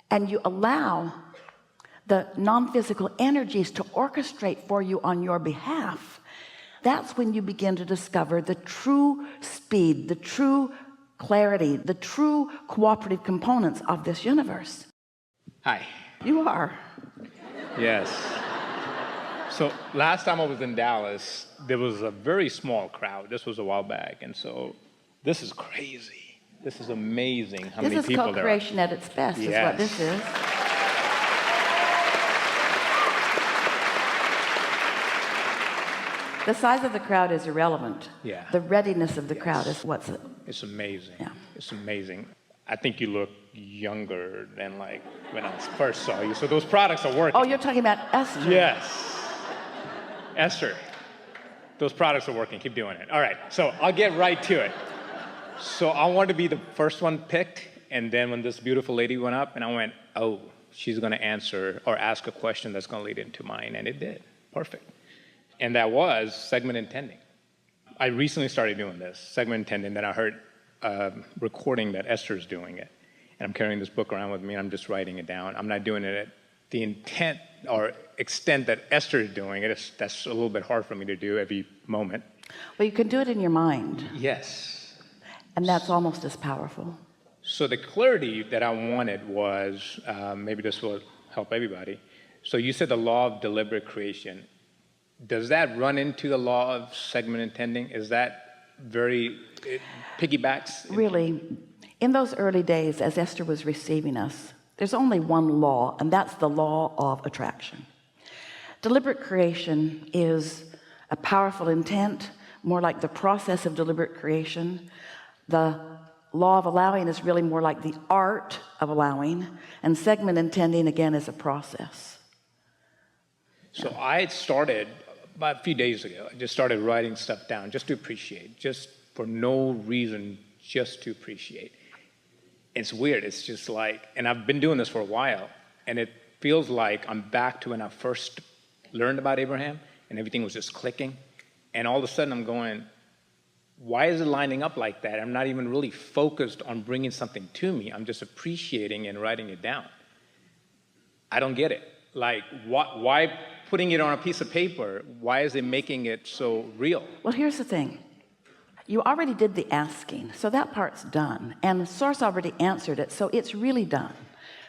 and you allow the non-physical energies to orchestrate for you on your behalf, that's when you begin to discover the true speed, the true clarity, the true cooperative components of this universe. Hi. You are. Yes. So last time I was in Dallas, there was a very small crowd. This was a while back. And so this is crazy. This is amazing how many people there are. This is co-creation at its best, is what this is. The size of the crowd is irrelevant. Yeah. The readiness of the crowd is what's it. It's amazing. Yeah. It's amazing. I think you look younger than like when I first saw you. So those products are working. Oh, you're talking about Esther. Yes. Esther. Those products are working. Keep doing it. All right. So I'll get right to it. So I wanted to be the first one picked. And then when this beautiful lady went up and I went, oh, she's going to answer or ask a question that's going to lead into mine. And it did. Perfect. And that was segment intending. I recently started doing this, segment intending, that I heard recording that Esther's doing it. And I'm carrying this book around with me and I'm just writing it down. I'm not doing it at the intent or extent that Esther is doing it. That's a little bit hard for me to do every moment. Well, you can do it in your mind. Yes. And that's almost as powerful. So the clarity that I wanted was, maybe this will help everybody. So you said the law of deliberate creation. Does that run into the law of segment intending? Is that it piggybacks? Really, in those early days, as Esther was receiving us, there's only one law, and that's the law of attraction. Deliberate creation is a powerful intent, more like the process of deliberate creation. The law of allowing is really more like the art of allowing, and segment intending, again, is a process. So I started about a few days ago. I just started writing stuff down just to appreciate, just for no reason, just to appreciate. It's weird. It's just like, and I've been doing this for a while, and it feels like I'm back to when I first learned about Abraham, and everything was just clicking. And all of a sudden I'm going, why is it lining up like that? I'm not even really focused on bringing something to me. I'm just appreciating and writing it down. I don't get it. Like, why putting it on a piece of paper? Why is it making it so real? Well, here's the thing. You already did the asking, so that part's done. And the source already answered it, so it's really done.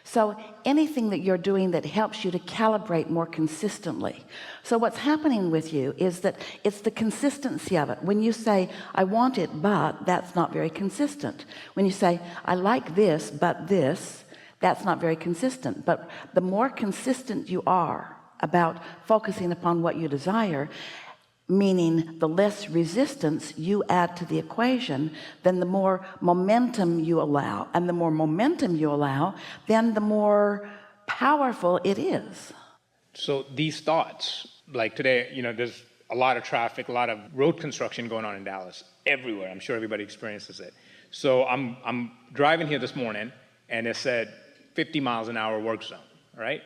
So anything that you're doing that helps you to calibrate more consistently. So what's happening with you is that it's the consistency of it. When you say, I want it, but, that's not very consistent. When you say, I like this, but this, that's not very consistent. But the more consistent you are about focusing upon what you desire, meaning the less resistance you add to the equation, then the more momentum you allow. And the more momentum you allow, then the more powerful it is. So these thoughts, like today, there's a lot of traffic, a lot of road construction going on in Dallas, everywhere. I'm sure everybody experiences it. So I'm driving here this morning, and it said 50 miles an hour work zone, right?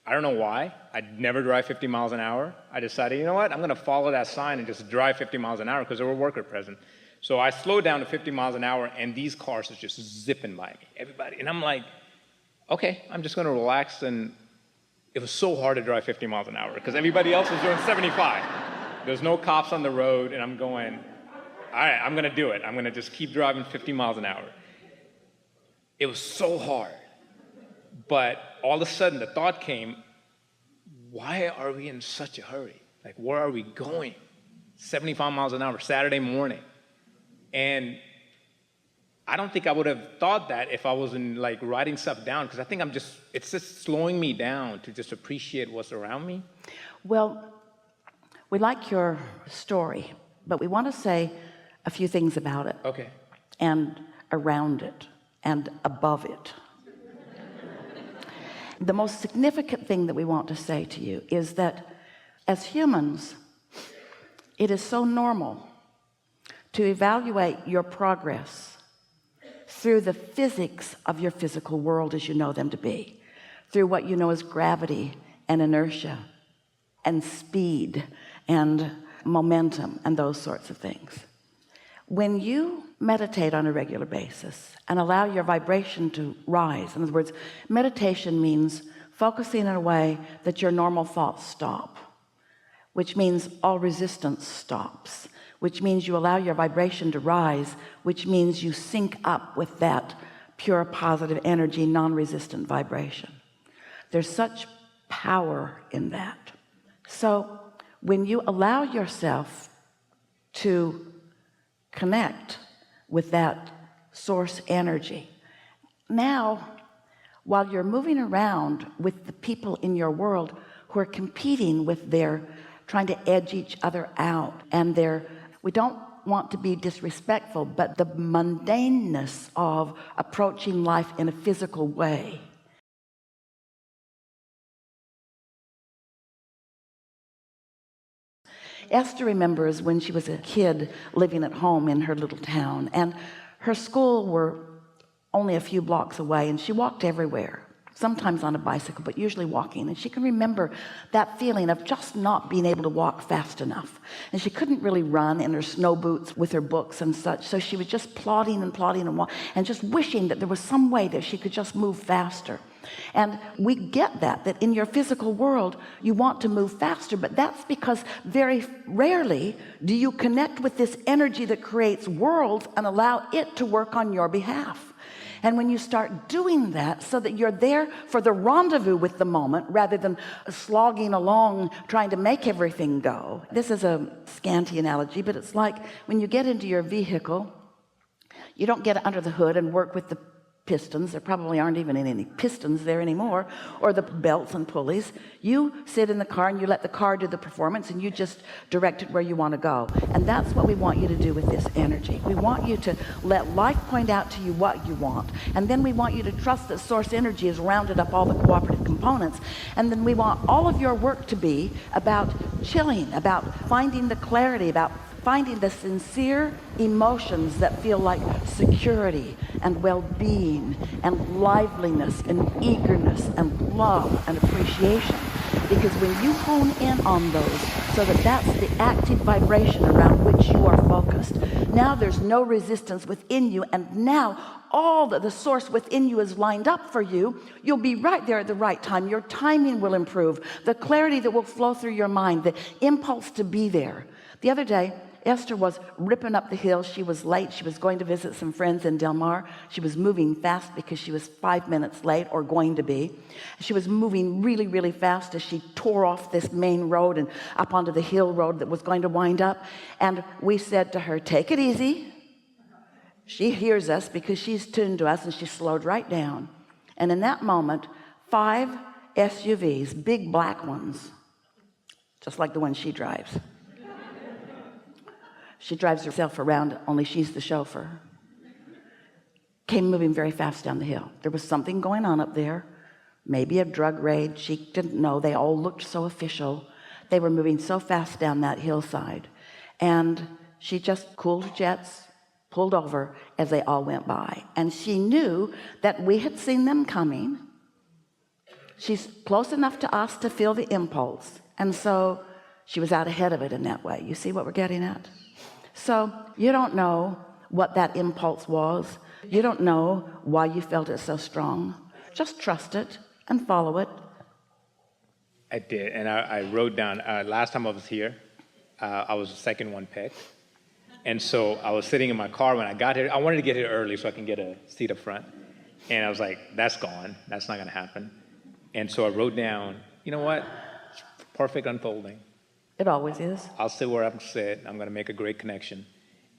I don't know why. I'd never drive 50 miles an hour. I decided, you know what? I'm going to follow that sign and just drive 50 miles an hour because there were workers present. So I slowed down to 50 miles an hour, and these cars are just zipping by me, everybody. And I'm like, okay, I'm just going to relax. And it was so hard to drive 50 miles an hour because everybody else was doing 75. There's no cops on the road, and I'm going, all right, I'm going to do it. I'm going to just keep driving 50 miles an hour. It was so hard. But all of a sudden, the thought came, why are we in such a hurry? Like, where are we going? 75 miles an hour, Saturday morning. And I don't think I would have thought that if I wasn't like writing stuff down, because I think it's just slowing me down to just appreciate what's around me. Well, we like your story, but we want to say a few things about it. Okay. And around it and above it. The most significant thing that we want to say to you is that as humans, it is so normal to evaluate your progress through the physics of your physical world as you know them to be, through what you know as gravity and inertia and speed and momentum and those sorts of things. When you meditate on a regular basis and allow your vibration to rise. In other words, meditation means focusing in a way that your normal thoughts stop, which means all resistance stops, which means you allow your vibration to rise, which means you sync up with that pure positive energy, non-resistant vibration. There's such power in that. So when you allow yourself to connect with that source energy, now while you're moving around with the people in your world who are competing with their trying to edge each other out, and we don't want to be disrespectful, but the mundaneness of approaching life in a physical way. Esther remembers when she was a kid living at home in her little town, and her school were only a few blocks away, and she walked everywhere, sometimes on a bicycle, but usually walking. And she can remember that feeling of just not being able to walk fast enough, and she couldn't really run in her snow boots with her books and such, so she was just plodding and just wishing that there was some way that she could just move faster. And we get that in your physical world you want to move faster, but that's because very rarely do you connect with this energy that creates worlds and allow it to work on your behalf. And when you start doing that so that you're there for the rendezvous with the moment rather than slogging along trying to make everything go, this is a scanty analogy, but it's like when you get into your vehicle, you don't get under the hood and work with the pistons. There probably aren't even any pistons there anymore, or the belts and pulleys. You sit in the car and you let the car do the performance, and you just direct it where you want to go. And that's what we want you to do with this energy. We want you to let life point out to you what you want, and then we want you to trust that source energy has rounded up all the cooperative components. And then we want all of your work to be about chilling, about finding the clarity, about finding the sincere emotions that feel like security and well-being and liveliness and eagerness and love and appreciation. Because when you hone in on those so that that's the active vibration around which you are focused, now there's no resistance within you, and now all that the source within you is lined up for you. You'll be right there at the right time. Your timing will improve, the clarity that will flow through your mind, the impulse to be there. The other day, Esther was ripping up the hill. She was late. She was going to visit some friends in Del Mar. She was moving fast because she was 5 minutes late, or going to be. She was moving really, really fast as she tore off this main road and up onto the hill road that was going to wind up. And we said to her, take it easy. She hears us because she's tuned to us, and she slowed right down. And in that moment, 5 SUVs, big black ones, just like the one she drives. She drives herself around, only she's the chauffeur. Came moving very fast down the hill. There was something going on up there, maybe a drug raid. She didn't know. They all looked so official. They were moving so fast down that hillside. And she just cooled her jets, pulled over as they all went by. And she knew that we had seen them coming. She's close enough to us to feel the impulse. And so she was out ahead of it in that way. You see what we're getting at? So you don't know what that impulse was. You don't know why you felt it so strong. Just trust it and follow it. I did, and I wrote down, last time I was here, I was the second one picked. And so I was sitting in my car when I got here. I wanted to get here early so I can get a seat up front. And I was like, that's gone. That's not going to happen. And so I wrote down, you know what? It's perfect unfolding. It always is. I'll sit where I'm sit. I'm going to make a great connection,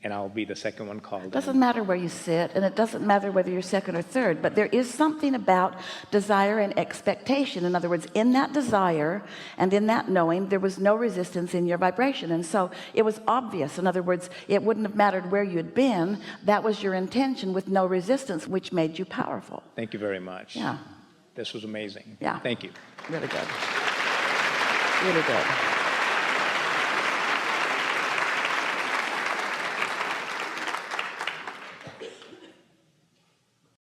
and I'll be the second one called. It doesn't matter where you sit, and it doesn't matter whether you're second or third, but there is something about desire and expectation. In other words, in that desire and in that knowing, there was no resistance in your vibration. And so it was obvious. In other words, it wouldn't have mattered where you had been. That was your intention with no resistance, which made you powerful. Thank you very much. Yeah. This was amazing. Yeah. Thank you. Really good. Really good.